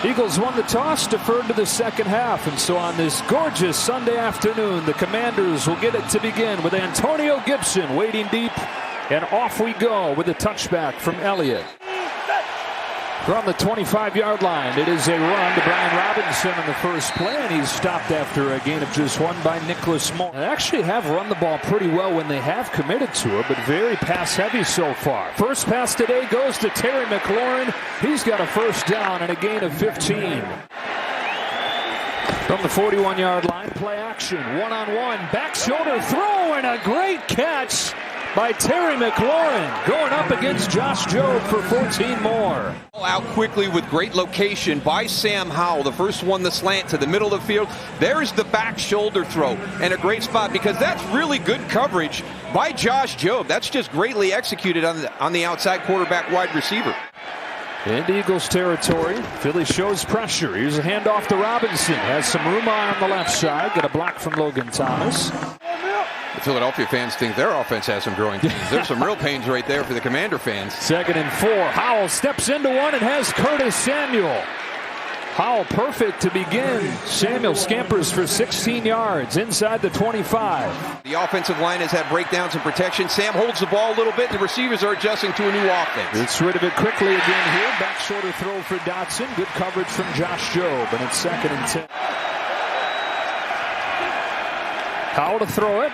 Eagles won the toss, deferred to the second half, and so on this gorgeous Sunday afternoon, the Commanders will get it to begin with Antonio Gibson waiting deep, and off we go with a touchback from Elliott. From the 25-yard line, it is a run to Brian Robinson on the first play, and he's stopped after a gain of just one by Nicholas Moore. They actually have run the ball pretty well when they have committed to it, but very pass-heavy so far. First pass today goes to Terry McLaurin. He's got a first down and a gain of 15. From the 41-yard line, play action, one-on-one, back shoulder throw, and a great catch by Terry McLaurin, going up against Josh Jobe for 14 more. Out quickly with great location by Sam Howell. The first one, the slant to the middle of the field. There's the back shoulder throw, and a great spot because that's really good coverage by Josh Jobe. That's just greatly executed on the outside quarterback wide receiver. In Eagles territory, Philly shows pressure. Here's a handoff to Robinson. Has some room on the left side. Got a block from Logan Thomas. The Philadelphia fans think their offense has some growing pains. There's some real pains right there for the Commander fans. 2nd and 4. Howell steps into one and has Curtis Samuel. Howell perfect to begin. Samuel scampers for 16 yards inside the 25. The offensive line has had breakdowns in protection. Sam holds the ball a little bit. The receivers are adjusting to a new offense. Gets rid of it quickly again here. Back shoulder throw for Dotson. Good coverage from Josh Jobe, and it's 2nd and 10. Howell to throw it.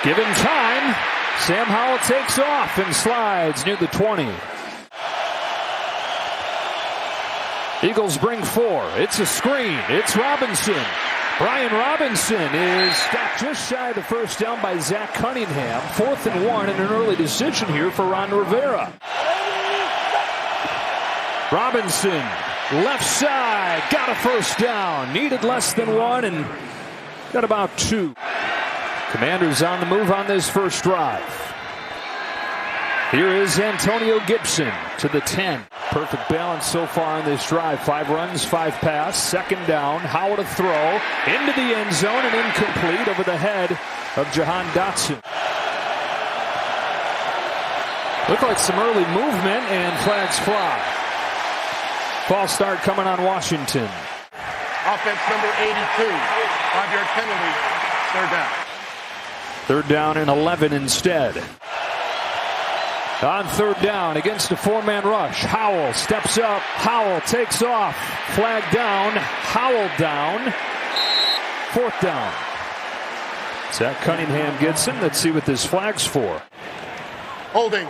Give him time. Sam Howell takes off and slides near the 20. Eagles bring 4. It's a screen. It's Robinson. Brian Robinson is stopped just shy of the first down by Zach Cunningham. 4th and 1 and an early decision here for Ron Rivera. Robinson, left side, got a first down. Needed less than 1 and got about 2. Commanders on the move on this first drive. Here is Antonio Gibson to the 10. Perfect balance so far in this drive. 5 runs, 5 pass. 2nd down. Howell to throw into the end zone and incomplete over the head of Jahan Dotson. Looked like some early movement, and flags fly. False start coming on Washington. Offense number 82. 5-yard penalty. 3rd down. 3rd down and 11 instead. On 3rd down against a 4-man rush. Howell steps up. Howell takes off. Flag down. Howell down. 4th down. Zach Cunningham gets him. Let's see what this flag's for. Holding.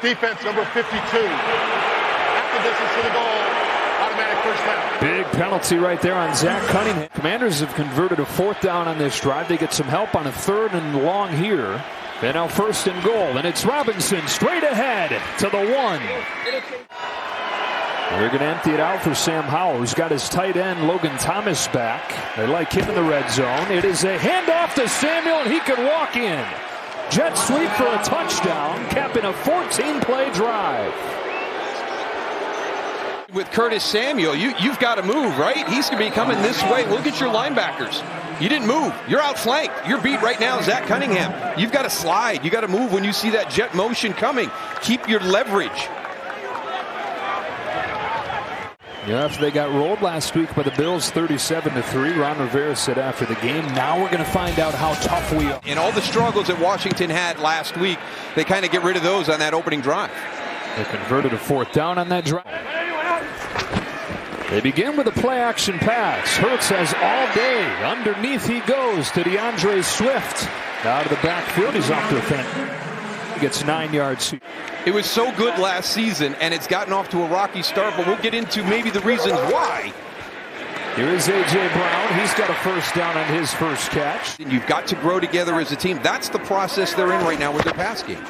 Defense number 52. Half the distance to the goal. Automatic first down. Big penalty right there on Zach Cunningham. Commanders have converted a 4th down on this drive. They get some help on a 3rd and long here. And now 1st and goal, and it's Robinson straight ahead to the 1. They're going to empty it out for Sam Howell, who's got his tight end Logan Thomas back. They like him in the red zone. It is a handoff to Samuel, and he can walk in. Jet sweep for a touchdown, capping a 14-play drive. With Curtis Samuel, you've got to move, right? He's going to be coming this way. Look at your linebackers. You didn't move. You're outflanked. You're beat right now, Zach Cunningham. You've got to slide. You got to move when you see that jet motion coming. Keep your leverage. Yeah, after they got rolled last week by the Bills 37-3, Ron Rivera said after the game, now we're going to find out how tough we are. And all the struggles that Washington had last week, they kind of get rid of those on that opening drive. They converted a 4th down on that drive. They begin with a play-action pass. Hurts has all day. Underneath he goes to DeAndre Swift. Out of the backfield, he's off to a fin. He gets 9 yards. It was so good last season, and it's gotten off to a rocky start, but we'll get into maybe the reasons why. Here is A.J. Brown. He's got a first down on his first catch. You've got to grow together as a team. That's the process they're in right now with their pass game.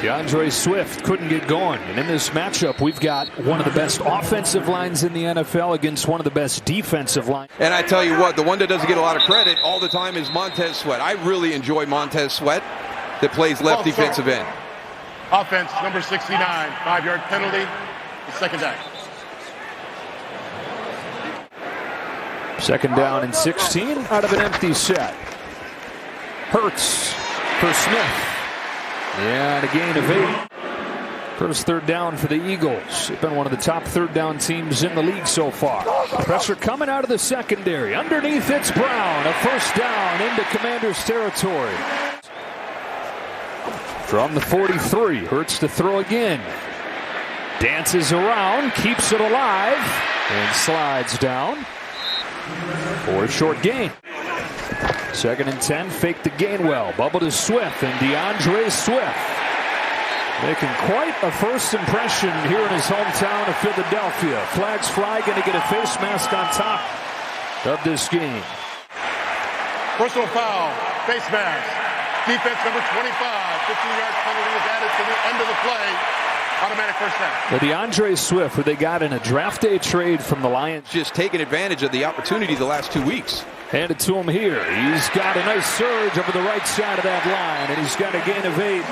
DeAndre Swift couldn't get going. And in this matchup, we've got one of the best offensive lines in the NFL against one of the best defensive lines. And I tell you what, the one that doesn't get a lot of credit all the time is Montez Sweat. I really enjoy Montez Sweat that plays left defensive end. Offense number 69. 5-yard penalty. 2nd down. 2nd down and 16 out of an empty set. Hurts for Smith. Yeah, and a gain of 8. First third down for the Eagles. They've been one of the top third down teams in the league so far. Pressure coming out of the secondary. Underneath it's Brown. A first down into Commanders territory. From the 43. Hurts to throw again. Dances around. Keeps it alive. And slides down for a short gain. 2nd and 10. Fake the Gainwell. Bubble to Swift. And DeAndre Swift making quite a first impression here in his hometown of Philadelphia. Flags fly, going to get a face mask on top of this game. Personal foul, face mask. Defense number 25. 15-yard penalty is added to the end of the play. Automatic first down. The DeAndre Swift, who they got in a draft day trade from the Lions. Just taking advantage of the opportunity the last 2 weeks. Hand it to him here. He's got a nice surge over the right side of that line, and he's got a gain of 8.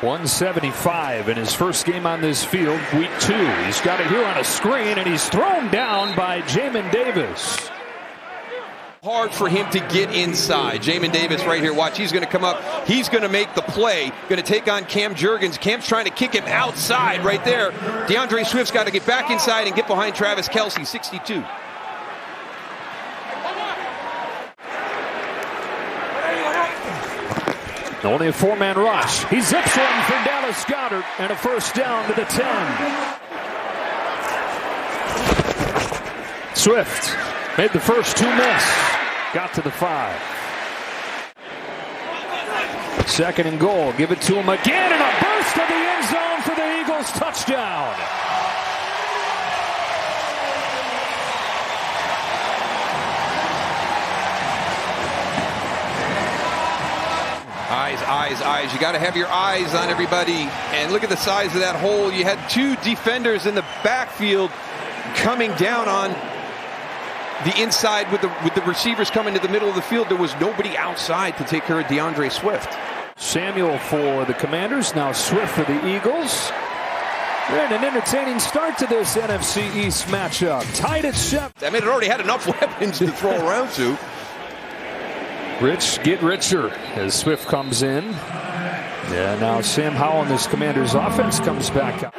175 in his first game on this field, week 2. He's got it here on a screen, and he's thrown down by Jamin Davis. Hard for him to get inside. Jamin Davis right here. Watch, he's going to come up. He's going to make the play. Going to take on Cam Jurgens. Cam's trying to kick him outside right there. DeAndre Swift's got to get back inside and get behind Travis Kelce, 62. Only a 4-man rush. He zips one for Dallas Goedert and a first down to the 10. Swift made the first 2 miss. Got to the 5. 2nd and goal. Give it to him again, and a burst of the end zone for the Eagles. Touchdown. Eyes. You got to have your eyes on everybody. And look at the size of that hole. You had 2 defenders in the backfield coming down on the inside with the receivers coming to the middle of the field. There was nobody outside to take care of DeAndre Swift. Samuel for the Commanders. Now Swift for the Eagles. And an entertaining start to this NFC East matchup. Tied at 7. I mean, it already had enough weapons to throw around to. Rich get richer as Swift comes in. Yeah, now Sam Howell and this Commanders offense comes back out.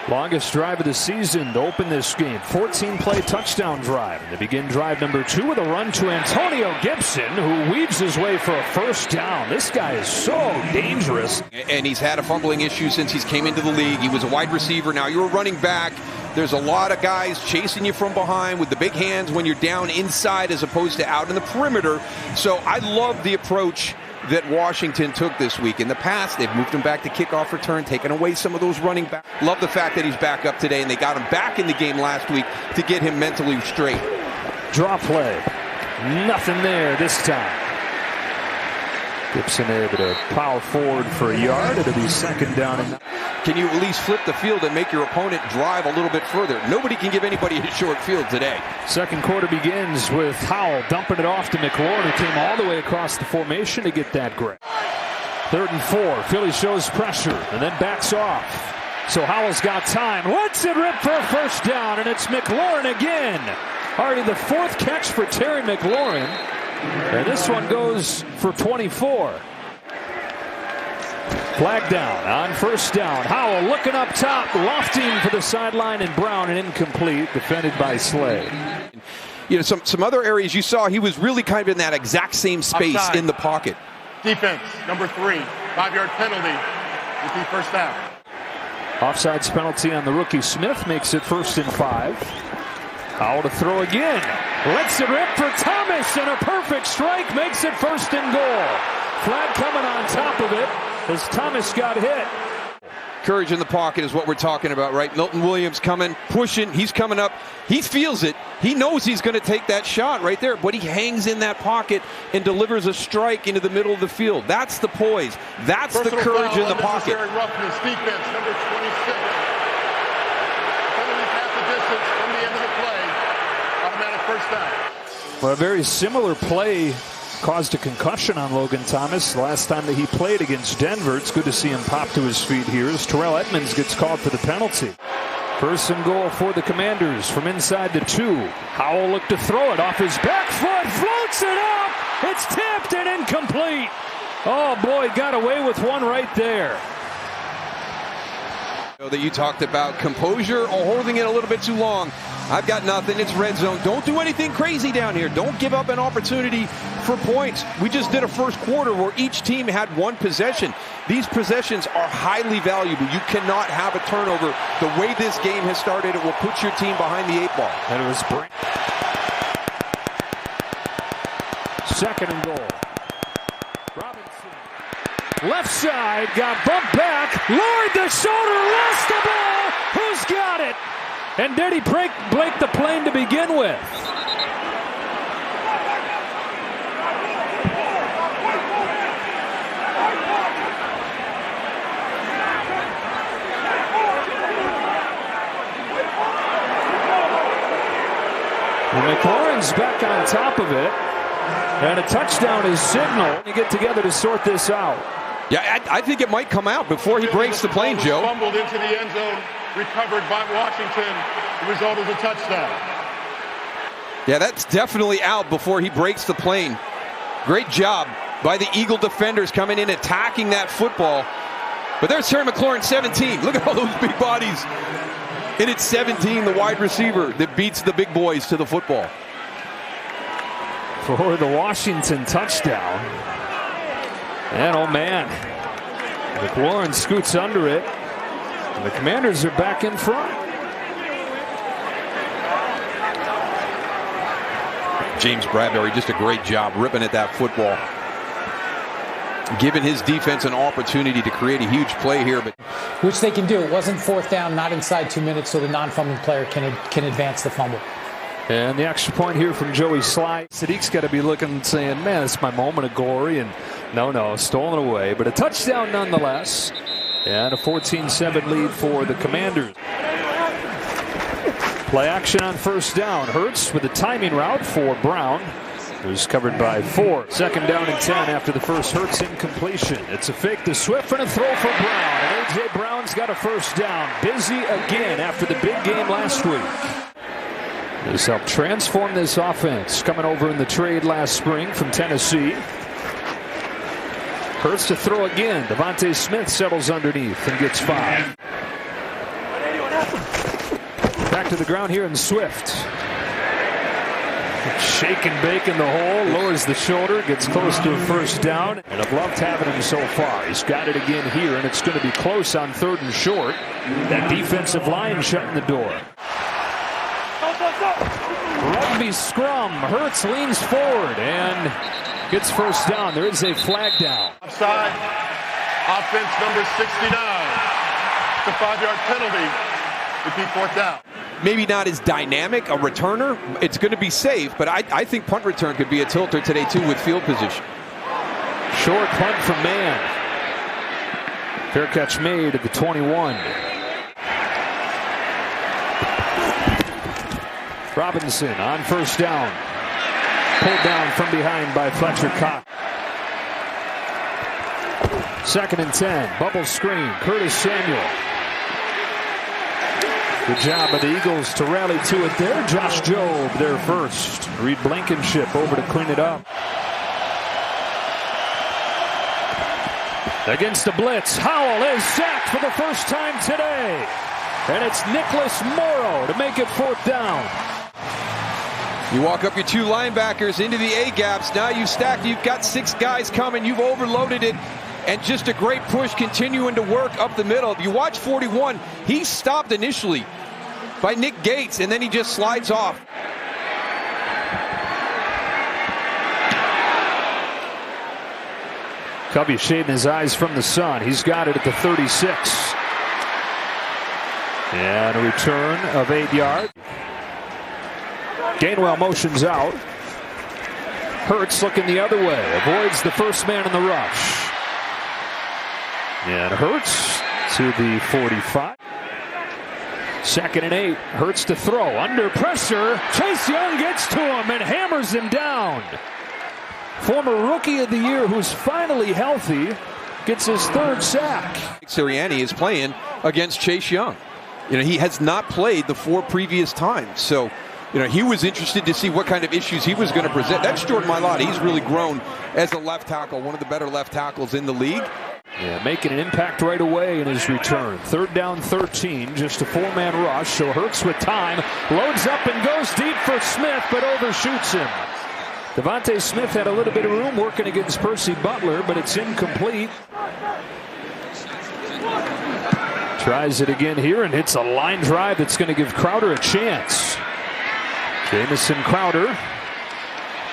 Longest drive of the season to open this game. 14-play touchdown drive. They begin drive number 2 with a run to Antonio Gibson, who weaves his way for a first down. This guy is so dangerous. And he's had a fumbling issue since he's came into the league. He was a wide receiver. Now you're a running back. There's a lot of guys chasing you from behind with the big hands when you're down inside as opposed to out in the perimeter. So I love the approach that Washington took this week. In the past, they've moved him back to kickoff return, taken away some of those running backs. Love the fact that he's back up today, and they got him back in the game last week to get him mentally straight. Draw play. Nothing there this time. Gibson able to power forward for a yard. It'll be 2nd down. Can you at least flip the field and make your opponent drive a little bit further? Nobody can give anybody a short field today. Second quarter begins with Howell dumping it off to McLaurin, who came all the way across the formation to get that grab. 3rd and 4. Philly shows pressure and then backs off. So Howell's got time. Lets it rip for a first down, and it's McLaurin again. Already the 4th catch for Terry McLaurin. And this one goes for 24. Flag down on first down. Howell looking up top, lofting for the sideline, and Brown, and incomplete, defended by Slade. You know, some other areas you saw he was really kind of in that exact same space Outside. in the pocket. Defense number 3. 5-yard penalty. Repeat first down. Offsides penalty on the rookie. Smith makes it 1st and 5. Howell to throw again. Lets it rip for Thomas, and a perfect strike makes it 1st and goal. Flag coming on top of it as Thomas got hit. Courage in the pocket is what we're talking about, right? Milton Williams coming, pushing, he's coming up. He feels it. He knows he's going to take that shot right there, but he hangs in that pocket and delivers a strike into the middle of the field. That's the poise. That's Personal the courage in the pocket. Roughness, defense, number 26. Penalties half the distance from the end of the play. Automatic first down. Well, a very similar play caused a concussion on Logan Thomas last time that he played against Denver. It's good to see him pop to his feet here as Terrell Edmonds gets called for the penalty. 1st and goal for the Commanders from inside the 2. Howell looked to throw it off his back foot, floats it up. It's tipped and incomplete. Oh boy, got away with one right there. That you talked about composure or holding it a little bit too long. I've got nothing. It's red zone. Don't do anything crazy down here. Don't give up an opportunity for points. We just did a first quarter where each team had one possession. These possessions are highly valuable. You cannot have a turnover. The way this game has started, it will put your team behind the 8 ball. And it was second and goal. Robinson. Left side, got bumped back, lowered the shoulder, lost the ball. Who's got it? And did he break the plane to begin with? And McLaurin's back on top of it. And a touchdown is signaled. You get together to sort this out. Yeah, I think it might come out before he breaks the plane, Joe. Fumbled into the end zone, recovered by Washington. The result is a touchdown. Yeah, that's definitely out before he breaks the plane. Great job by the Eagle defenders coming in, attacking that football. But there's Terry McLaurin, 17. Look at all those big bodies. And it's 17, the wide receiver, that beats the big boys to the football. For the Washington touchdown. And oh man, McLaurin scoots under it. And the Commanders are back in front. James Bradbury, just a great job ripping at that football. Giving his defense an opportunity to create a huge play here. But which they can do. It wasn't fourth down, not inside 2 minutes, so the non-fumbling player can advance the fumble. And the extra point here from Joey Sly. Sadiq's got to be looking and saying, man, it's my moment of glory. And no, stolen away. But a touchdown nonetheless. And a 14-7 lead for the Commanders. Play action on first down. Hurts with a timing route for Brown, who's covered by 4. Second down and 10 after the first Hurts incompletion. It's a fake to Swift and a throw for Brown. And A.J. Brown's got a first down. Busy again after the big game last week. This helped transform this offense. Coming over in the trade last spring from Tennessee. Hurts to throw again. Devontae Smith settles underneath and gets 5. Back to the ground here in Swift. Shake and bake in the hole, lowers the shoulder, gets close to a first down. And I've loved having him so far. He's got it again here, and it's going to be close on 3rd and short. That defensive line shutting the door. Rugby scrum. Hurts leans forward and gets first down. There is a flag down. Offside. Offense number 69. It's a 5-yard penalty. Repeat fourth down. Maybe not as dynamic a returner. It's going to be safe, but I think punt return could be a tilter today too with field position. Short punt from Mann. Fair catch made at the 21. Robinson on first down. Pulled down from behind by Fletcher Cox. 2nd and 10. Bubble screen. Curtis Samuel. Good job of the Eagles to rally to it there. Josh Jobe there first. Reed Blankenship over to clean it up. Against the blitz, Howell is sacked for the first time today. And it's Nicholas Morrow to make it 4th down. You walk up your 2 linebackers into the A gaps. Now you've stacked. You've got 6 guys coming. You've overloaded it. And just a great push continuing to work up the middle. If you watch 41, he stopped initially by Nick Gates, and then he just slides off. Covey shading his eyes from the sun. He's got it at the 36. And a return of 8 yards. Gainwell motions out. Hurts looking the other way. Avoids the first man in the rush. And Hurts to the 45. 2nd and 8. Hurts to throw. Under pressure. Chase Young gets to him and hammers him down. Former Rookie of the Year who's finally healthy gets his 3rd sack. Sirianni is playing against Chase Young. He has not played the 4 previous times. So, he was interested to see what kind of issues he was going to present. That's Jordan Mailata. He's really grown as a left tackle, one of the better left tackles in the league. Yeah, making an impact right away in his return. 3rd down 13, just a 4-man rush. So Hurts with time, loads up and goes deep for Smith, but overshoots him. Devontae Smith had a little bit of room working against Percy Butler, but it's incomplete. Tries it again here and hits a line drive that's going to give Crowder a chance. Jamison Crowder,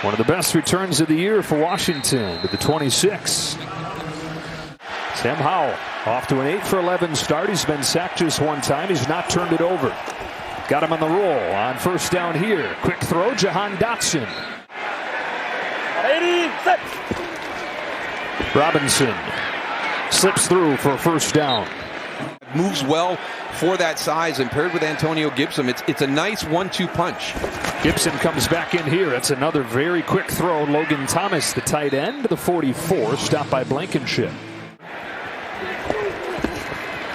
one of the best returns of the year for Washington, to the 26. Sam Howell off to an 8 for 11 start. He's been sacked just one time. He's not turned it over. Got him on the roll on 1st down here. Quick throw, Jahan Dotson. 86. Robinson slips through for a 1st down. Moves well for that size, and paired with Antonio Gibson, it's a nice 1-2 punch. Gibson comes back in here. That's another very quick throw. Logan Thomas, the tight end, to the 44, stopped by Blankenship.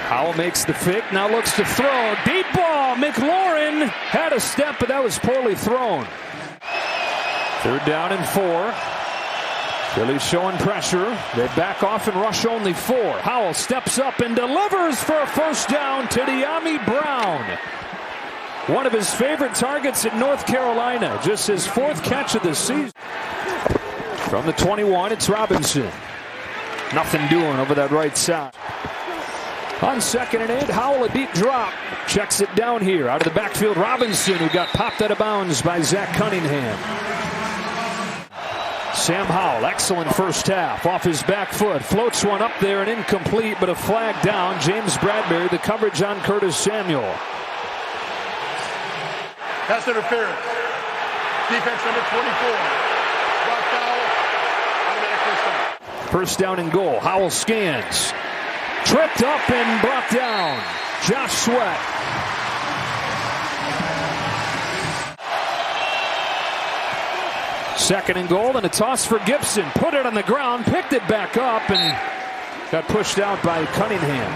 Howell makes the fake, now looks to throw. Deep ball, McLaurin had a step, but that was poorly thrown. 3rd down and 4. Philly's showing pressure. They back off and rush only 4. Howell steps up and delivers for a 1st down to De'Ami Brown. One of his favorite targets at North Carolina. Just his 4th catch of the season. From the 21, it's Robinson. Nothing doing over that right side. On 2nd and 8, Howell a deep drop. Checks it down here. Out of the backfield, Robinson, who got popped out of bounds by Zach Cunningham. Sam Howell, excellent 1st half. Off his back foot. Floats one up there and incomplete, but a flag down. James Bradbury, the coverage on Curtis Samuel. Pass interference. Defense number 24. Brought foul. Automatic 1st down. 1st down and goal. Howell scans. Tripped up and brought down. Josh Sweat. Second and goal, and a toss for Gibson. Put it on the ground, picked it back up, and got pushed out by Cunningham.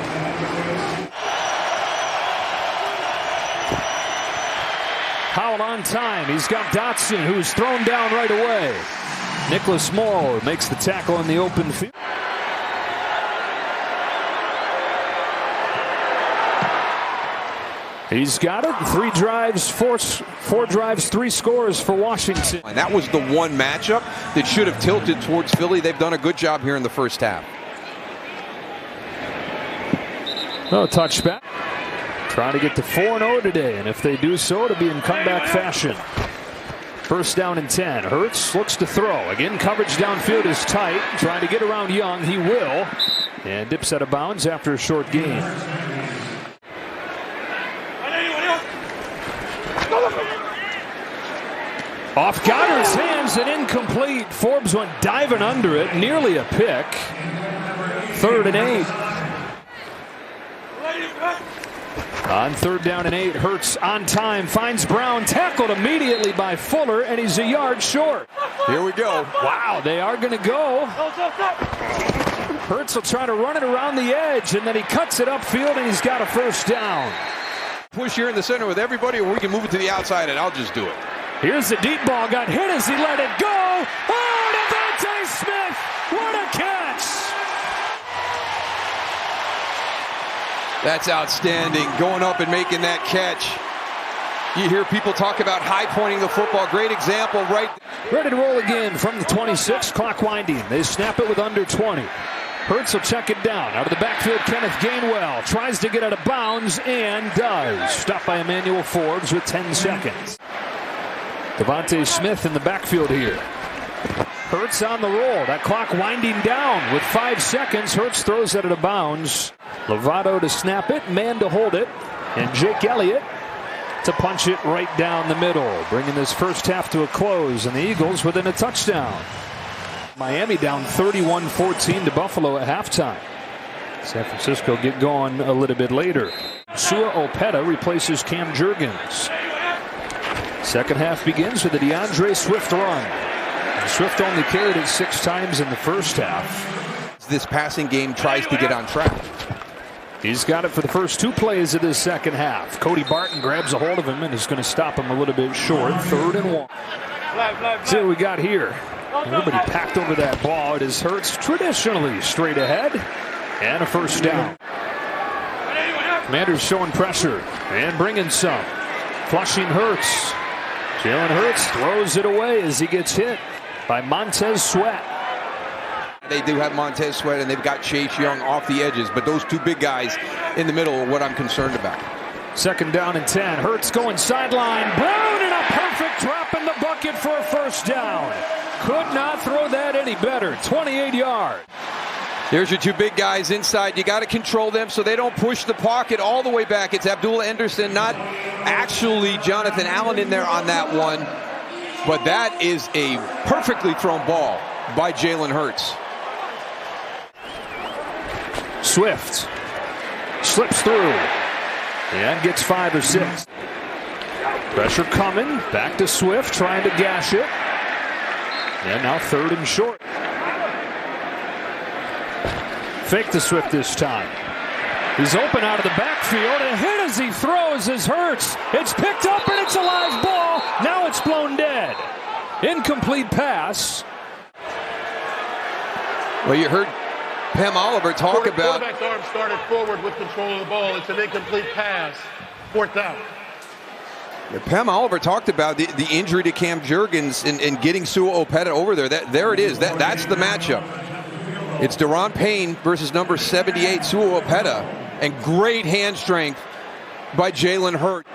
Howell on time. He's got Dotson, who's thrown down right away. Nicholas Morrow makes the tackle in the open field. He's got it. 3 drives, 4 drives, 3 scores for Washington. And that was the one matchup that should have tilted towards Philly. They've done a good job here in the 1st half. No touchback. Trying to get to 4-0 today, and if they do so, it'll be in comeback fashion. 1st down and 10. Hurts looks to throw. Again, coverage downfield is tight. Trying to get around Young. He will. And dips out of bounds after a short gain. Off Goddard's hands and incomplete. Forbes went diving under it. Nearly a pick. 3rd and 8. On 3rd down and 8, Hurts on time. Finds Brown. Tackled immediately by Fuller, and he's a yard short. Here we go. Wow, they are going to go. Hurts will try to run it around the edge, and then he cuts it upfield, and he's got a 1st down. Push here in the center with everybody, or we can move it to the outside, and I'll just do it. Here's the deep ball. Got hit as he let it go. Oh, Devontae Smith. What a catch. That's outstanding. Going up and making that catch. You hear people talk about high pointing the football. Great example right there. Ready to roll again from the 26. Clock winding. They snap it with under 20. Hurts will check it down. Out of the backfield, Kenneth Gainwell tries to get out of bounds and does. Stopped by Emmanuel Forbes with 10 seconds. Devontae Smith in the backfield here. Hurts on the roll. That clock winding down with 5 seconds. Hurts throws it out of bounds. Lovato to snap it, man to hold it, and Jake Elliott to punch it right down the middle, bringing this 1st half to a close, and the Eagles within a touchdown. Miami down 31-14 to Buffalo at halftime. San Francisco get going a little bit later. Sua Opeta replaces Cam Jurgens. 2nd half begins with a DeAndre Swift run. Swift only carried it 6 times in the 1st half. This passing game tries to get on track. He's got it for the first 2 plays of this 2nd half. Cody Barton grabs a hold of him and is going to stop him a little bit short. 3rd and 1. See what we got here. Everybody packed over that ball. It is Hurts traditionally straight ahead. And a first down. Commanders showing pressure and bringing some. Flushing Hurts. Jalen Hurts throws it away as he gets hit by Montez Sweat. They do have Montez Sweat, and they've got Chase Young off the edges, but those two big guys in the middle are what I'm concerned about. Second down and 10. Hurts going sideline. Brown, and a perfect drop in the bucket for a first down. Could not throw that any better. 28 yards. There's your two big guys inside. You got to control them so they don't push the pocket all the way back. It's Abdullah Anderson, not actually Jonathan Allen in there on that one. But that is a perfectly thrown ball by Jalen Hurts. Swift slips through and gets 5 or 6. Pressure coming. Back to Swift, trying to gash it. And now third and short. Fake to Swift this time. He's open out of the backfield, and hit as he throws is Hurts. It's picked up, and it's a live ball. Now it's blown dead. Incomplete pass. Well, you heard Pam Oliver talk about... Quarterback's arm started forward with control of the ball. It's an incomplete pass. Fourth down. Pam Oliver talked about the injury to Cam Jurgens and getting Sua Opeta over there. There it is. That's the matchup. It's Deron Payne versus number 78, Sua Opeta. And great hand strength by Jalen Hurts.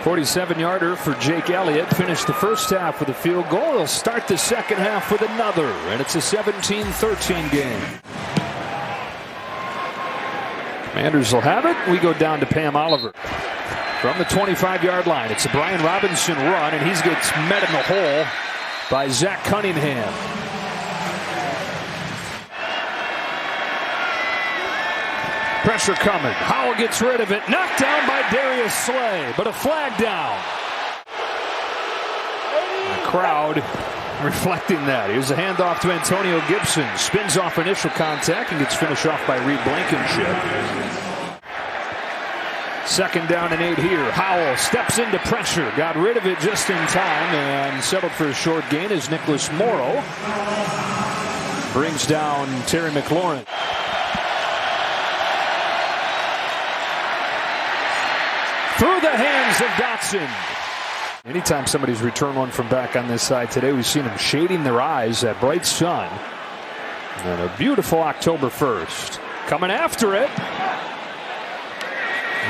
47-yarder for Jake Elliott. Finished the first half with a field goal. He'll start the second half with another. And it's a 17-13 game. Commanders will have it. We go down to Pam Oliver. From the 25-yard line, it's a Brian Robinson run, and he gets met in the hole by Zach Cunningham. Pressure coming. Howell gets rid of it. Knocked down by Darius Slay, but a flag down. The crowd reflecting that. Here's a handoff to Antonio Gibson. Spins off initial contact and gets finished off by Reed Blankenship. Second down and 8 here. Howell steps into pressure. Got rid of it just in time and settled for a short gain as Nicholas Morrow brings down Terry McLaurin. Through the hands of Dotson. Anytime somebody's returned one from back on this side today, we've seen them shading their eyes. That bright sun. And a beautiful October 1st. Coming after it.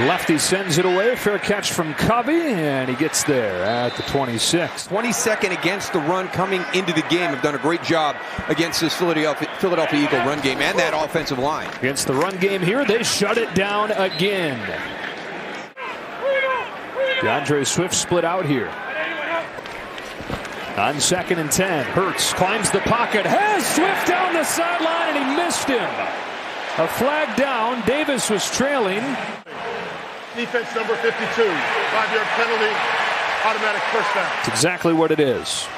Lefty sends it away. Fair catch from Covey, and he gets there at the 26. 22nd against the run coming into the game. Have done a great job against this Philadelphia Eagle run game and that offensive line. Against the run game here, they shut it down again. DeAndre Swift split out here. On 2nd and 10, Hurts climbs the pocket, has Swift down the sideline, and he missed him. A flag down. Davis was trailing. Defense number 52. 5-yard penalty. Automatic first down. That's exactly what it is.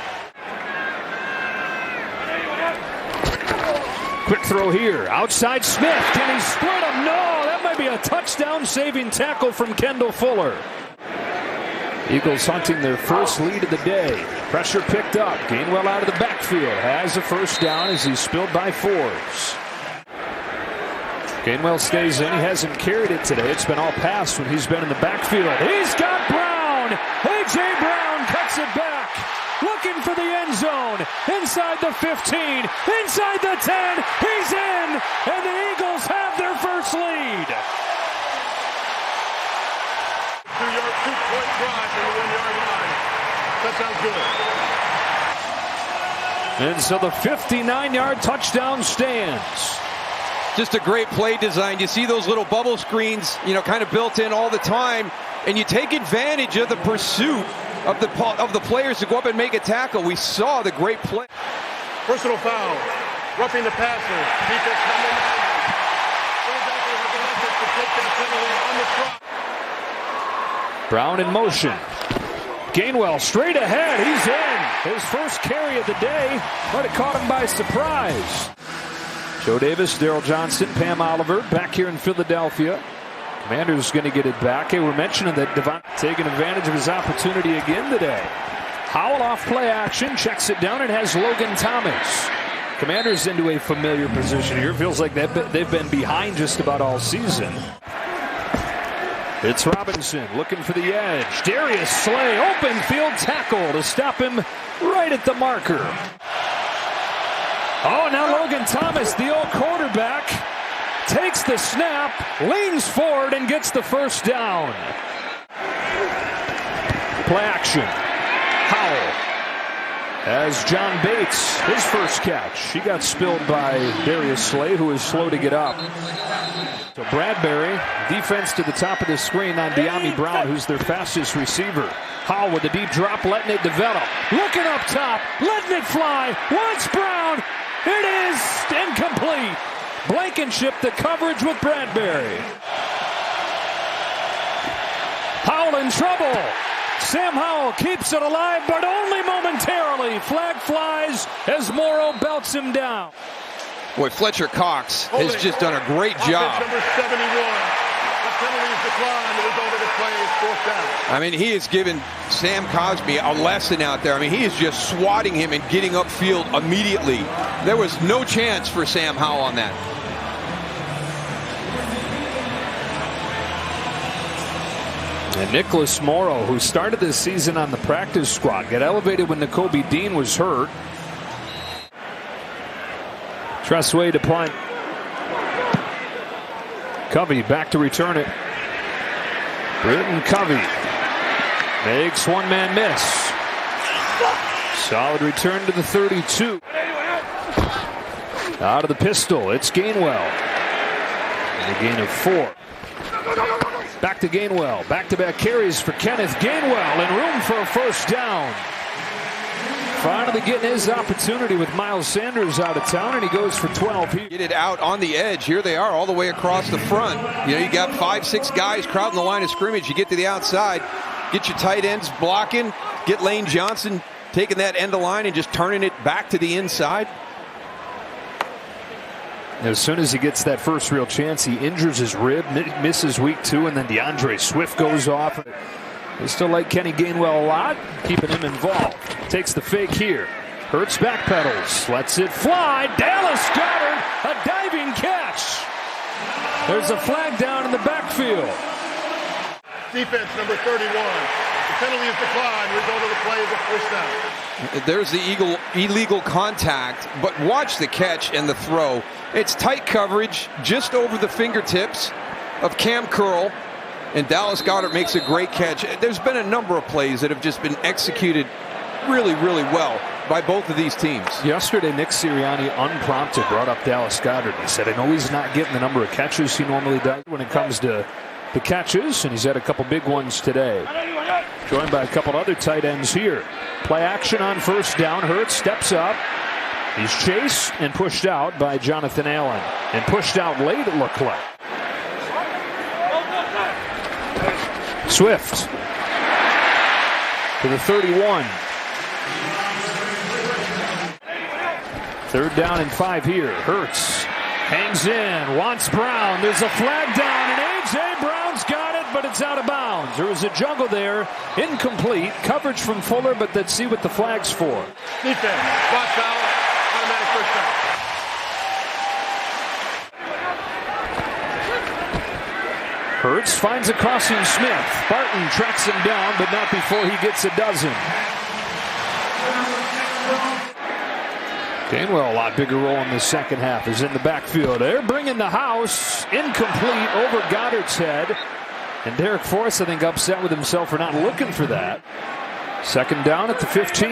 Quick throw here. Outside Smith. Can he split him? No. That might be a touchdown-saving tackle from Kendall Fuller. Eagles hunting their first lead of the day. Pressure picked up. Gainwell out of the backfield. Has a first down as he's spilled by Forbes. Gainwell stays in. He hasn't carried it today. It's been all pass when he's been in the backfield. He's got Brown. A.J. Brown cuts it back. Looking for the end zone. Inside the 15. Inside the 10. He's in. And the Eagles have their first lead. 2-point drive from the 1-yard line. That sounds good. And so the 59-yard touchdown stands. Just a great play design. You see those little bubble screens, kind of built in all the time, and you take advantage of the pursuit of the players to go up and make a tackle. We saw the great play. Personal foul. Roughing the passer. Defense number 9. Philadelphia with the to take that penalty on the trot. Brown in motion. Gainwell straight ahead. He's in. His first carry of the day, but it caught him by surprise. Joe Davis, Daryl Johnston, Pam Oliver back here in Philadelphia. Commanders going to get it back. Hey, we're mentioning that Devon taking advantage of his opportunity again today. Howell off play action, checks it down and has Logan Thomas. Commanders into a familiar position here. Feels like they've been behind just about all season. It's Robinson looking for the edge. Darius Slay, open field tackle to stop him right at the marker. Oh, now Logan Thomas, the old quarterback, takes the snap, leans forward, and gets the first down. Play action. Howell as John Bates, his first catch. He got spilled by Darius Slay, who is slow to get up. So Bradbury, defense to the top of the screen on De'Ami Brown, who's their fastest receiver. Howell with the deep drop, letting it develop. Looking up top, letting it fly. Wants Brown. It is incomplete. Blankenship the coverage with Bradbury. Howell in trouble. Sam Howell keeps it alive, but only momentarily. Flag flies as Morrow belts him down. Boy, Fletcher Cox has just done a great job. Number 71. The penalty is declined. The result of the play is fourth down. I mean, he has given Sam Cosmi a lesson out there. I mean, he is just swatting him and getting upfield immediately. There was no chance for Sam Howell on that. And Nicholas Morrow, who started this season on the practice squad, got elevated when Nakobe Dean was hurt. Tressway to punt. Covey back to return it. Britton Covey makes one-man miss. Solid return to the 32. Out of the pistol, it's Gainwell. And a gain of 4. Back to Gainwell. Back-to-back carries for Kenneth Gainwell, and room for a first down. Finally getting his opportunity with Miles Sanders out of town, and he goes for 12 here. Get it out on the edge. Here they are all the way across the front. You know, you got 5-6 guys crowding the line of scrimmage. You get to the outside, get your tight ends blocking, get Lane Johnson taking that end of line and just turning it back to the inside. As soon as he gets that first real chance, he injures his rib, misses week 2, and then DeAndre Swift goes off. They still like Kenny Gainwell a lot, keeping him involved. Takes the fake here. Hurts backpedals, lets it fly. Dallas Goedert, a diving catch. There's a flag down in the backfield. Defense number 31. The penalty is declined. The result of the play is a first down. There's the illegal contact, but watch the catch and the throw. It's tight coverage just over the fingertips of Cam Curl, and Dallas Goedert makes a great catch. There's been a number of plays that have just been executed really, really well by both of these teams. Yesterday, Nick Sirianni, unprompted, brought up Dallas Goedert. He said, I know he's not getting the number of catches he normally does when it comes to the catches, and he's had a couple big ones today. Joined by a couple other tight ends here. Play action on first down. Hurts steps up. He's chased and pushed out by Jonathan Allen. And pushed out late, it looked like. Swift to the 31. Third down and 5 here. Hurts hangs in, wants Brown. There's a flag down, and A.J. Brown's got it, but it's out of bounds. There was a juggle there. Incomplete. Coverage from Fuller, but let's see what the flag's for. Defense. Spot foul. Automatic first down. Hurts finds a crossing Smith. Barton tracks him down, but not before he gets a dozen. Gainwell, a lot bigger role in the second half, is in the backfield. They're bringing the house. Incomplete over Goddard's head. And Derek Forrest, I think, upset with himself for not looking for that. Second down at the 15.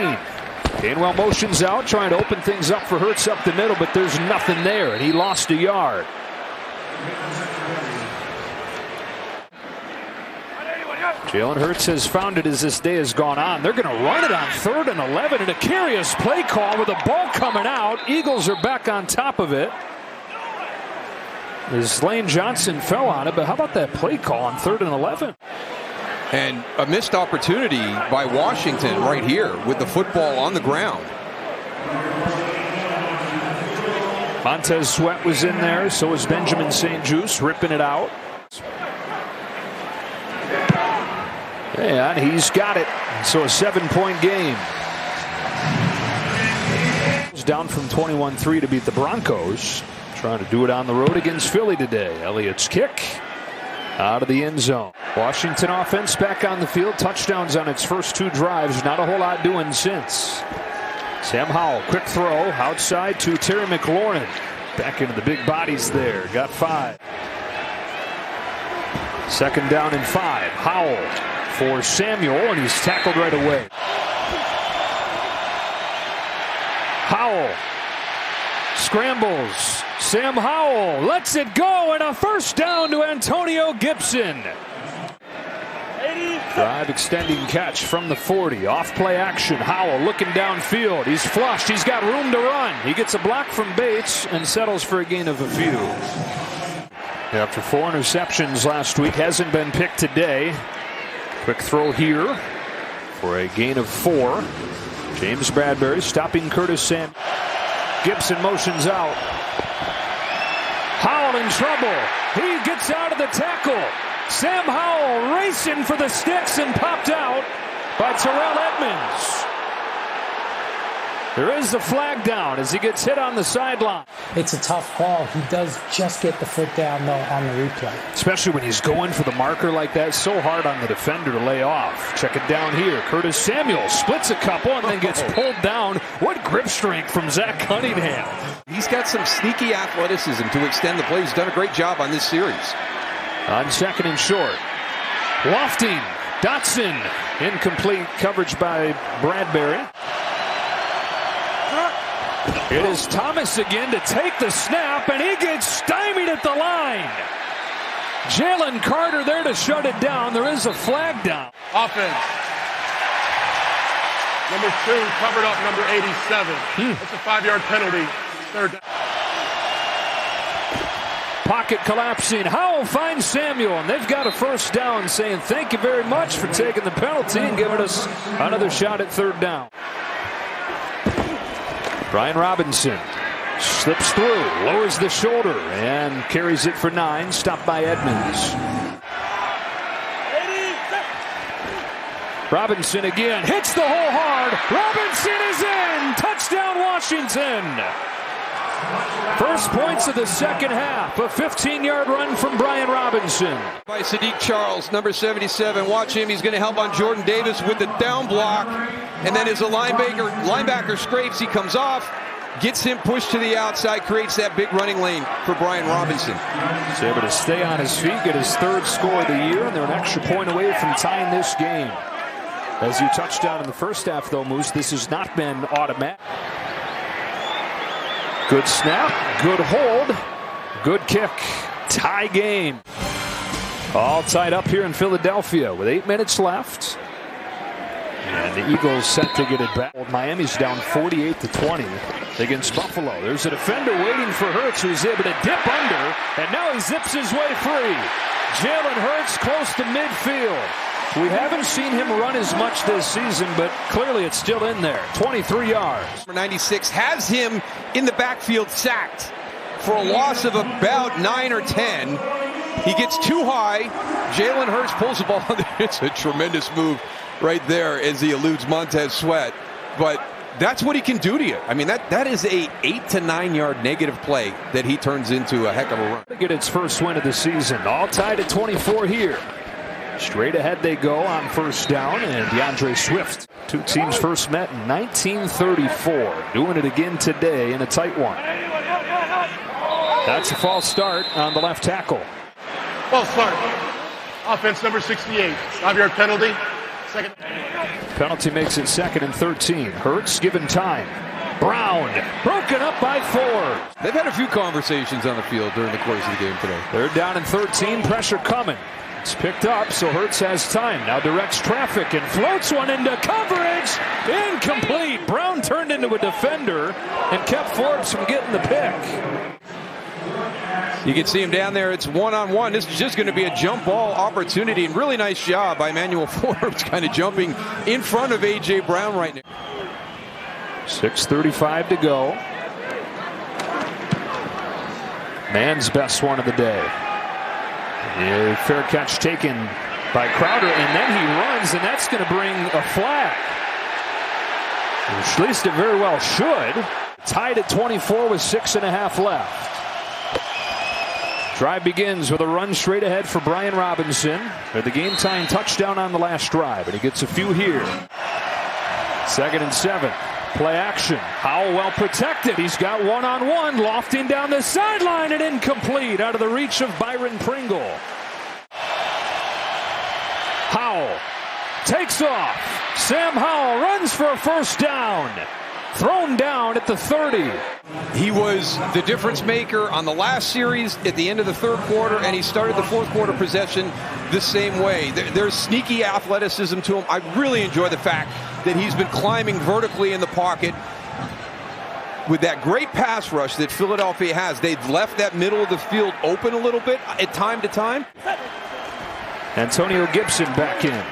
Gainwell motions out, trying to open things up for Hurts up the middle, but there's nothing there, and he lost a yard. Jalen Hurts has found it as this day has gone on. They're going to run it on 3rd and 11, and a curious play call with the ball coming out. Eagles are back on top of it. As Lane Johnson fell on it, but how about that play call on 3rd and 11? And a missed opportunity by Washington right here with the football on the ground. Montez Sweat was in there, so was Benjamin St. Juste, ripping it out. And he's got it. So a 7-point game. was down from 21-3 to beat the Broncos. Trying to do it on the road against Philly today. Elliott's kick out of the end zone. Washington offense back on the field. Touchdowns on its first 2 drives. Not a whole lot doing since. Sam Howell, quick throw outside to Terry McLaurin. Back into the big bodies there. Got 5. Second down and 5. Howell for Samuel, and he's tackled right away. Howell scrambles. Sam Howell lets it go, and a first down to Antonio Gibson. Drive extending catch from the 40. Off play action. Howell looking downfield. He's flushed. He's got room to run. He gets a block from Bates and settles for a gain of a few. After 4 interceptions last week, hasn't been picked today. Quick throw here for a gain of 4. James Bradbury stopping Curtis Sam. Gibson motions out. Howell in trouble. He gets out of the tackle. Sam Howell racing for the sticks and popped out by Terrell Edmonds. There is a flag down as he gets hit on the sideline. It's a tough call. He does just get the foot down, though, on the replay. Especially when he's going for the marker like that. So hard on the defender to lay off. Check it down here. Curtis Samuel splits a couple and then gets pulled down. What grip strength from Zach Cunningham. He's got some sneaky athleticism to extend the play. He's done a great job on this series. On second and short. Lofting. Dotson. Incomplete coverage by Bradbury. It is Thomas again to take the snap, and he gets stymied at the line. Jalen Carter there to shut it down. There is a flag down. Offense. Number 2 covered up number 87. That's a 5-yard penalty. Third down. Pocket collapsing. Howell finds Samuel, and they've got a first down, saying thank you very much for taking the penalty and giving us another shot at third down. Brian Robinson slips through, lowers the shoulder, and carries it for 9. Stopped by Edmonds. Robinson again hits the hole hard. Robinson is in. Touchdown Washington. First points of the second half. A 15-yard run from Brian Robinson. By Sadiq Charles, number 77. Watch him. He's going to help on Jordan Davis with the down block. And then as a linebacker scrapes, he comes off, gets him pushed to the outside, creates that big running lane for Brian Robinson. He's able to stay on his feet, get his 3rd score of the year, and they're an extra point away from tying this game. As you touched down in the first half, though, Moose, this has not been automatic. Good snap, good hold, good kick. Tie game. All tied up here in Philadelphia with 8 minutes left. And the Eagles set to get it back. Miami's down 48-20 against Buffalo. There's a defender waiting for Hurts, who's able to dip under, and now he zips his way free. Jalen Hurts close to midfield. We haven't seen him run as much this season, but clearly it's still in there. 23 yards. Number 96 has him in the backfield sacked for a loss of about 9 or 10. He gets too high. Jalen Hurts pulls the ball. It's a tremendous move right there as he eludes Montez Sweat. But that's what he can do to you. I mean, that is a 8 to 9 yard negative play that he turns into a heck of a run. Get its first win of the season. All tied at 24 here. Straight ahead they go on first down, and DeAndre Swift. 2 teams first met in 1934. Doing it again today in a tight one. That's a false start on the left tackle. False start. Offense number 68. 5-yard penalty. Second. Penalty makes it 2nd and 13. Hurts given time. Brown broken up by 4. They've had a few conversations on the field during the course of the game today. They're down in 13. Pressure coming. It's picked up, so Hurts has time. Now directs traffic and floats one into coverage. Incomplete. Brown turned into a defender and kept Forbes from getting the pick. You can see him down there. It's one-on-one. This is just going to be a jump ball opportunity. And really nice job by Emmanuel Forbes kind of jumping in front of A.J. Brown right now. 6:35 to go. Man's best one of the day. A fair catch taken by Crowder, and then he runs, and that's going to bring a flag. At least it very well should. Tied at 24 with 6.5 left. Drive begins with a run straight ahead for Brian Robinson. With the game-tying touchdown on the last drive, and he gets a few here. 2nd and 7. Play action. Howell well protected. He's got one-on-one, lofting down the sideline and incomplete out of the reach of Byron Pringle. Howell takes off. Sam Howell runs for a first down. Thrown down at the 30. He was the difference maker on the last series at the end of the 3rd quarter, and he started the 4th quarter possession the same way. There's sneaky athleticism to him. I really enjoy the fact that he's been climbing vertically in the pocket. With that great pass rush that Philadelphia has, they've left that middle of the field open a little bit at time to time. Antonio Gibson back in.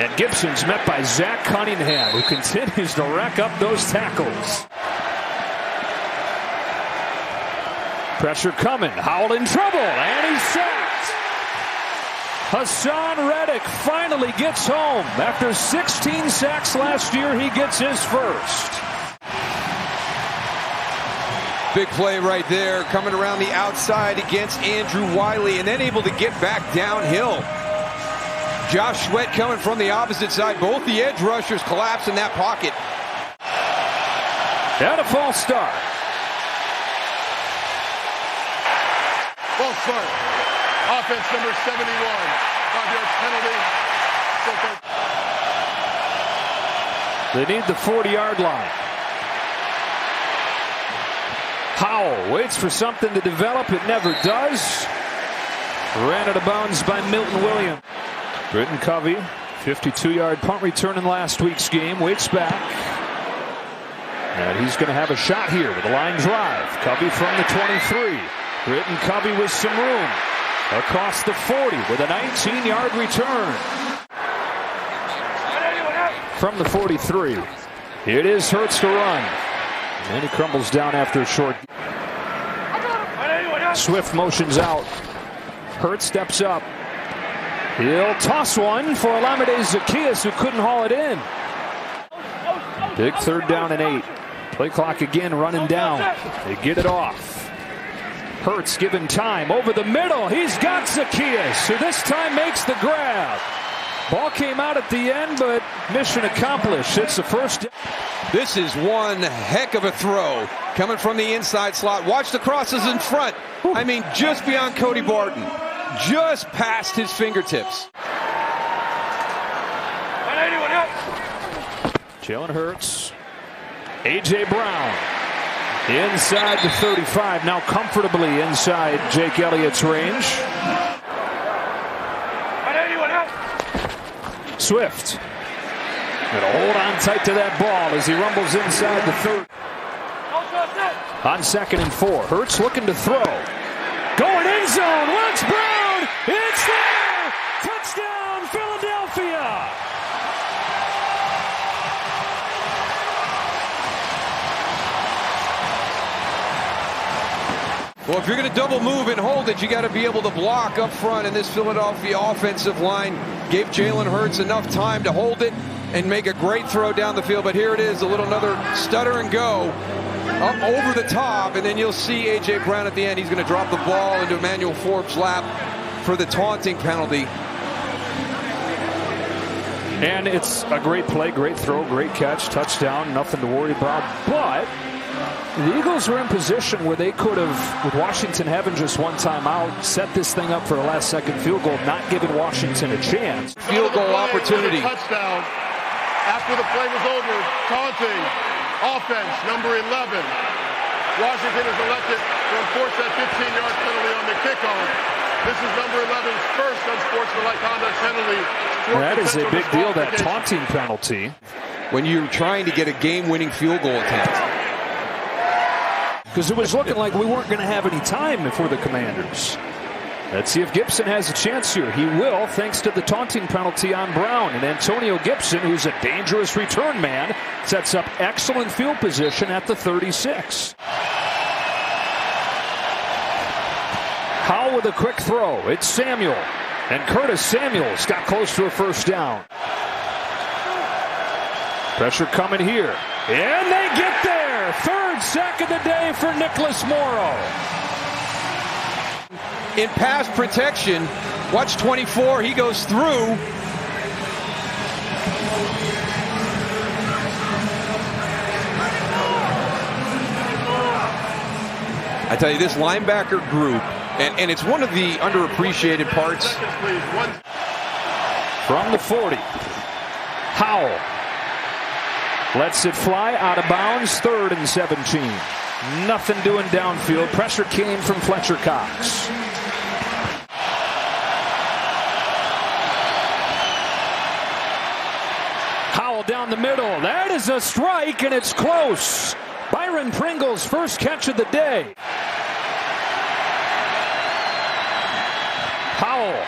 And Gibson's met by Zach Cunningham, who continues to rack up those tackles. Pressure coming. Howell in trouble, and he's sacked. Hassan Reddick finally gets home. After 16 sacks last year, he gets his first. Big play right there, coming around the outside against Andrew Wiley, and then able to get back downhill. Josh Sweat coming from the opposite side. Both the edge rushers collapse in that pocket. And a false start. False start. Offense number 71. 5-yard penalty. They need the 40-yard line. Howell waits for something to develop. It never does. Ran out of bounds by Milton Williams. Britton Covey, 52-yard punt return in last week's game, waits back. And he's going to have a shot here with a line drive. Covey from the 23. Britton Covey with some room. Across the 40 with a 19-yard return. From the 43. It is Hurts to run. And he crumbles down after a short. Swift motions out. Hurts steps up. He'll toss one for Olamide Zaccheaus, who couldn't haul it in. Big 3rd down and 8. Play clock again running down. They get it off. Hurts given time over the middle. He's got Zaccheaus, who this time makes the grab. Ball came out at the end, but mission accomplished. It's the first. This is one heck of a throw coming from the inside slot. Watch the crosses in front. I mean, just beyond Cody Barton. Just past his fingertips. Jalen Hurts. A.J. Brown. Inside the 35. Now comfortably inside Jake Elliott's range. Swift. Gonna hold on tight to that ball as he rumbles inside the 30. On 2nd and 4. Hurts looking to throw. Going end zone. What's Brown? It's there! Touchdown, Philadelphia! Well, if you're going to double move and hold it, you got to be able to block up front, and this Philadelphia offensive line gave Jalen Hurts enough time to hold it and make a great throw down the field. But here it is, a little another stutter and go up over the top, and then you'll see A.J. Brown at the end. He's going to drop the ball into Emmanuel Forbes' lap for the taunting penalty. And it's a great play, great throw, great catch, touchdown, nothing to worry about. But the Eagles were in position where they could have, with Washington having just one timeout, set this thing up for a last-second field goal, not giving Washington a chance. Field goal opportunity. Touchdown. After the play was over, taunting. Offense, number 11. Washington is elected to enforce that 15-yard penalty on the kickoff. This is number 11's first unsportsmanlike conduct penalty. That is a big deal, that taunting penalty. When you're trying to get a game-winning field goal attempt. Because it was looking like we weren't going to have any time for the Commanders. Let's see if Gibson has a chance here. He will, thanks to the taunting penalty on Brown. And Antonio Gibson, who's a dangerous return man, sets up excellent field position at the 36. Howell with a quick throw. It's Samuel. And Curtis Samuels got close to a first down. Pressure coming here. And they get there. Third sack of the day for Nicholas Morrow. In pass protection, watch 24, he goes through. I tell you, this linebacker group, and it's one of the underappreciated parts. From the 40, Howell lets it fly out of bounds, 3rd and 17. Nothing doing downfield. Pressure came from Fletcher Cox. Howell down the middle. That is a strike, and it's close. Byron Pringle's first catch of the day. Howell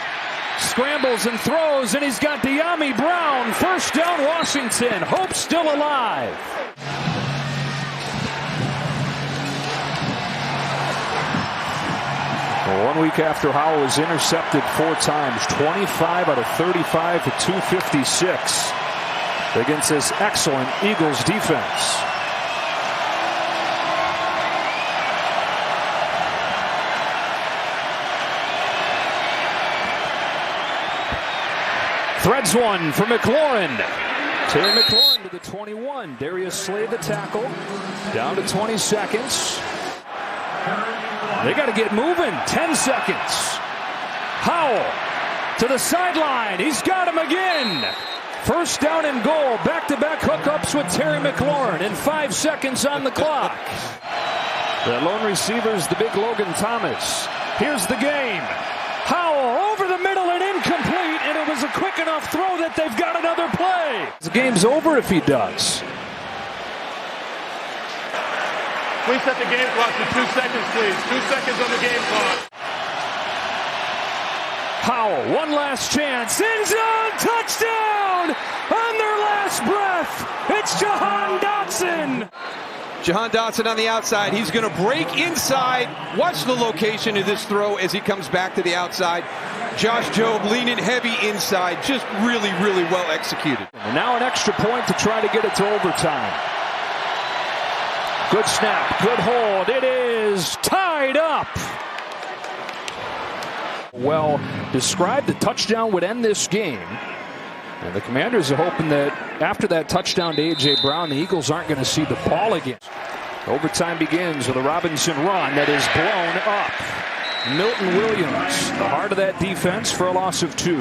scrambles and throws, and he's got De'Ami Brown. First down, Washington. Hope still alive. Well, 1 week after Howell was intercepted 4 times, 25 out of 35 for 256 against this excellent Eagles defense. Threads one for McLaurin. Terry McLaurin to the 21. Darius Slade the tackle. Down to 20 seconds. They got to get moving. 10 seconds. Howell to the sideline. He's got him again. First down and goal. Back-to-back hookups with Terry McLaurin. And 5 seconds on the clock. The lone receiver's the big Logan Thomas. Here's the game. Howell over the middle and incomplete, and it was a quick enough throw that they've got another play. The game's over if he does. Please set the game clock to 2 seconds, please. 2 seconds on the game clock. Howell, one last chance. End zone, touchdown! On their last breath, it's Jahan Dotson. Jahan Dotson on the outside. He's going to break inside. Watch the location of this throw as he comes back to the outside. Josh Jobe leaning heavy inside. Just really, really well executed. And now an extra point to try to get it to overtime. Good snap, good hold. It is tied up. Well described, the touchdown would end this game. And the Commanders are hoping that after that touchdown to A.J. Brown, the Eagles aren't going to see the ball again. Overtime begins with a Robinson run that is blown up. Milton Williams, the heart of that defense, for a loss of 2.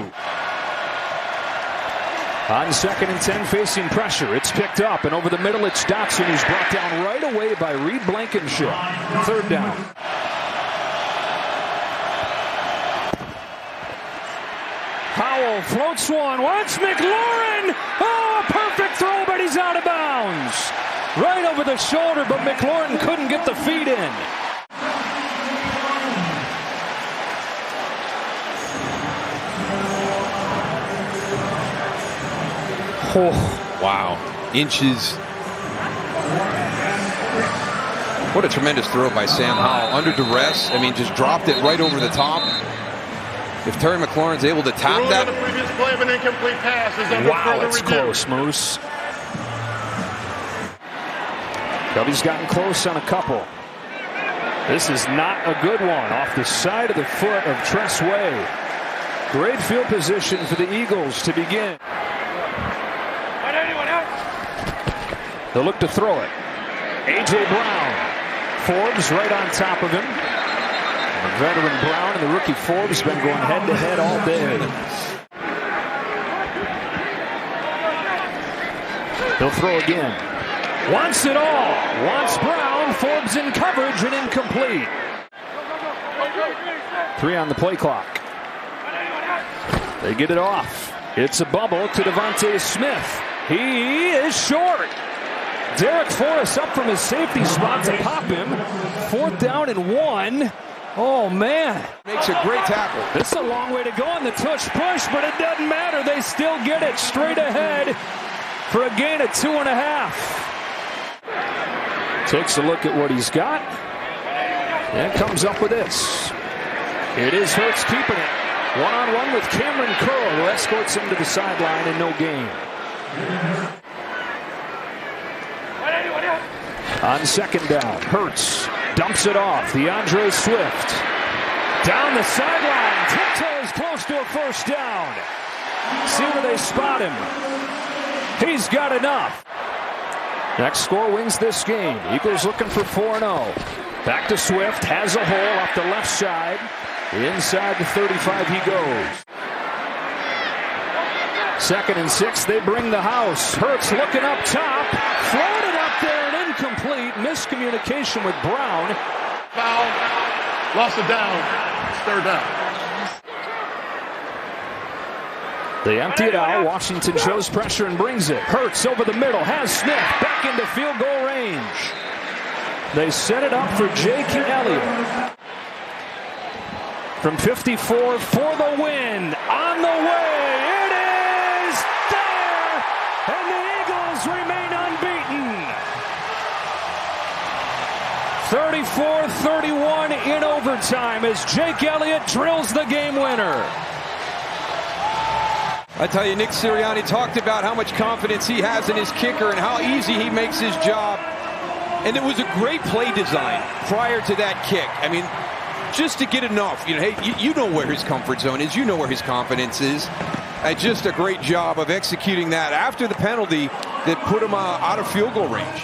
On 2nd and 10, facing pressure. It's picked up, and over the middle, it's Dotson, who's brought down right away by Reed Blankenship. 3rd down. Howell floats one. Wants McLaurin. Oh, a perfect throw, but he's out of bounds. Right over the shoulder, but McLaurin couldn't get the feet in. Oh, wow. Inches. What a tremendous throw by Sam Howell. Under duress. I mean, just dropped it right over the top. If Terry McLaurin's able to tap that. The previous play of an incomplete pass is under wow, further it's review. close, Moose. Cubby's gotten close on a couple. This is not a good one. Off the side of the foot of Tress Way. Great field position for the Eagles to begin. They'll look to throw it. A.J. Brown. Forbes right on top of him. The veteran Brown and the rookie Forbes been going head-to-head all day. He'll throw again. Wants it all. Wants Brown. Forbes in coverage and incomplete. 3 on the play clock. They get it off. It's a bubble to Devontae Smith. He is short. Derek Forrest up from his safety spot to pop him. 4th down and 1. Oh, man. Makes a great tackle. This is a long way to go on the tush push, but it doesn't matter. They still get it straight ahead for a gain of 2.5. Takes a look at what he's got and comes up with this. It is Hurts keeping it. One-on-one with Cameron Curl, who escorts him to the sideline and no gain. On second down, Hurts dumps it off. DeAndre Swift down the sideline, tiptoes close to a first down. See where they spot him. He's got enough. Next score wins this game. Eagles looking for 4-0. Back to Swift, has a hole off the left side. Inside the 35 he goes. 2nd and 6, they bring the house. Hurts looking up top, floated up there and incomplete. Miscommunication with Brown. Foul, lost it down, it's 3rd down. They empty it out. Washington shows pressure and brings it. Hurts over the middle, has Smith back into field goal range. They set it up for Jake Elliott. From 54 for the win. On the way. It is there. And the Eagles remain unbeaten. 34-31 in overtime as Jake Elliott drills the game winner. I tell you, Nick Sirianni talked about how much confidence he has in his kicker and how easy he makes his job. And it was a great play design prior to that kick. I mean, just to get enough. Hey, you know where his comfort zone is. You know where his confidence is. And just a great job of executing that after the penalty that put him out of field goal range.